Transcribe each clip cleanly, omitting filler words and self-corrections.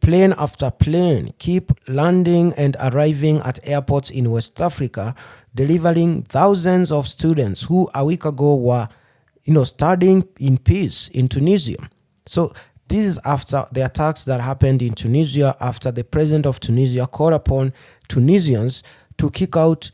plane after plane keep landing and arriving at airports in West Africa, delivering thousands of students who a week ago were, studying in peace in Tunisia. So this is after the attacks that happened in Tunisia, after the president of Tunisia called upon Tunisians to kick out,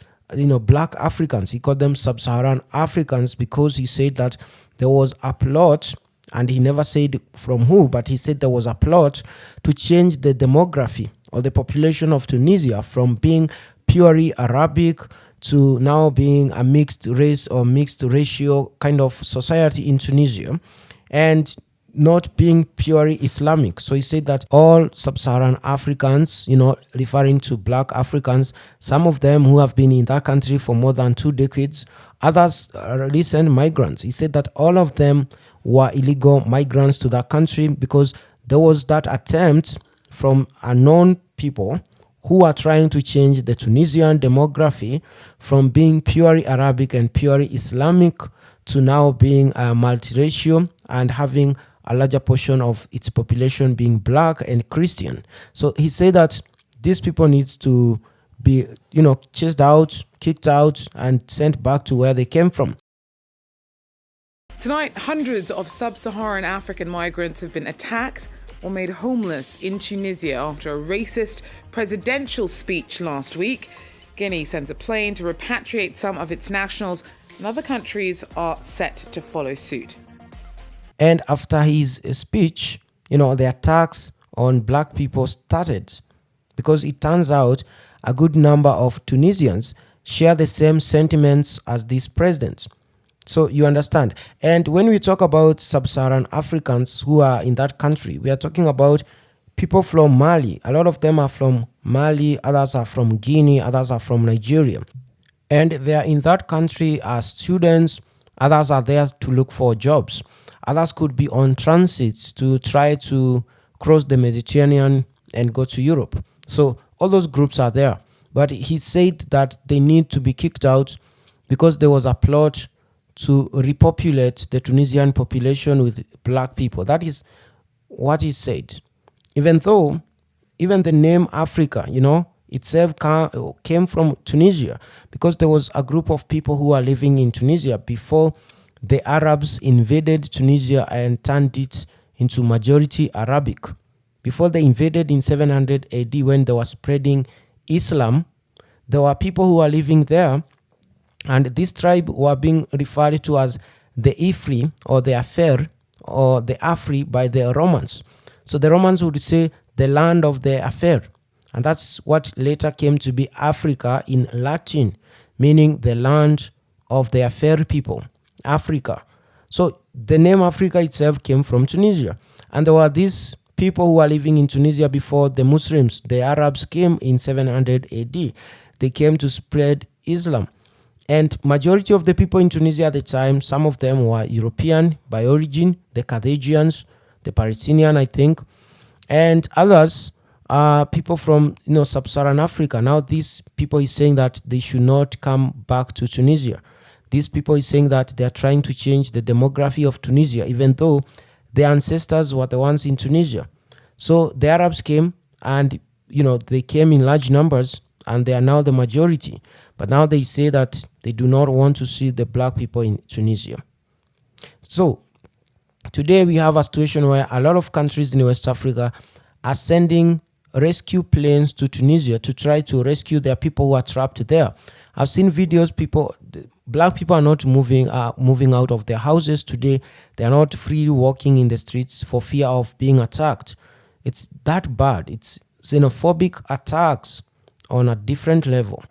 black Africans. He called them sub-Saharan Africans because he said that there was a plot, and he never said from who, but he said there was a plot to change the demography or the population of Tunisia from being purely Arabic to now being a mixed race or mixed ratio kind of society in Tunisia, and not being purely Islamic. So he said that all sub-Saharan Africans, referring to black Africans, some of them who have been in that country for more than 2 decades, others are recent migrants. He said that all of them were illegal migrants to that country because there was that attempt from unknown people who are trying to change the Tunisian demography from being purely Arabic and purely Islamic to now being multiracial and having a larger portion of its population being black and Christian. So he said that these people need to be, chased out, kicked out, and sent back to where they came from. Tonight, hundreds of sub-Saharan African migrants have been attacked or made homeless in Tunisia after a racist presidential speech last week. Guinea sends a plane to repatriate some of its nationals, and other countries are set to follow suit. And after his speech, the attacks on black people started because it turns out a good number of Tunisians share the same sentiments as this president. So you understand. And when we talk about sub-Saharan Africans who are in that country, we are talking about people from Mali. A lot of them are from Mali, others are from Guinea, others are from Nigeria. And they are in that country as students, others are there to look for jobs. Others could be on transit to try to cross the Mediterranean and go to Europe. So all those groups are there. But he said that they need to be kicked out because there was a plot to repopulate the Tunisian population with black people. That is what he said. Even though, even the name Africa, itself came from Tunisia, because there was a group of people who are living in Tunisia before the Arabs invaded Tunisia and turned it into majority Arabic. Before they invaded in 700 AD, when they were spreading Islam, there were people who were living there, and this tribe were being referred to as the Ifri or the Afer or the Afri by the Romans. So the Romans would say the land of the Afer, and that's what later came to be Africa in Latin, meaning the land of the Afer people, Africa. So the name Africa itself came from Tunisia, and there were these people who were living in Tunisia before the Muslims, the Arabs, came in 700 AD. They came to spread Islam. And majority of the people in Tunisia at the time, some of them were European by origin, the Carthaginians, the Palestinian, I think, and others are people from sub-Saharan Africa. Now these people is saying that they should not come back to Tunisia. These people is saying that they are trying to change the demography of Tunisia, even though their ancestors were the ones in Tunisia. So the Arabs came, and they came in large numbers, and they are now the majority. But now they say that they do not want to see the black people in Tunisia. So today we have a situation where a lot of countries in West Africa are sending rescue planes to Tunisia to try to rescue their people who are trapped there. I've seen videos, black people are not moving out of their houses today. They are not freely walking in the streets for fear of being attacked. It's that bad. It's xenophobic attacks on a different level.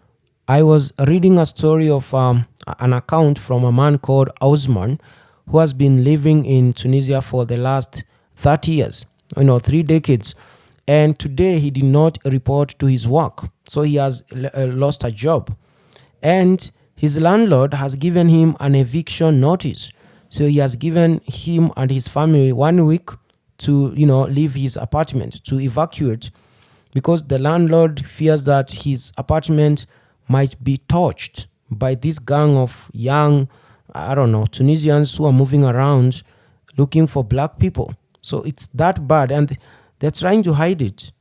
I was reading a story of an account from a man called Osman, who has been living in Tunisia for the last 30 years, 3 decades. And today he did not report to his work. So he has lost a job. And his landlord has given him an eviction notice. So he has given him and his family 1 week to, leave his apartment, to evacuate, because the landlord fears that his apartment might be touched by this gang of young, Tunisians who are moving around looking for black people. So it's that bad. And They're trying to hide it.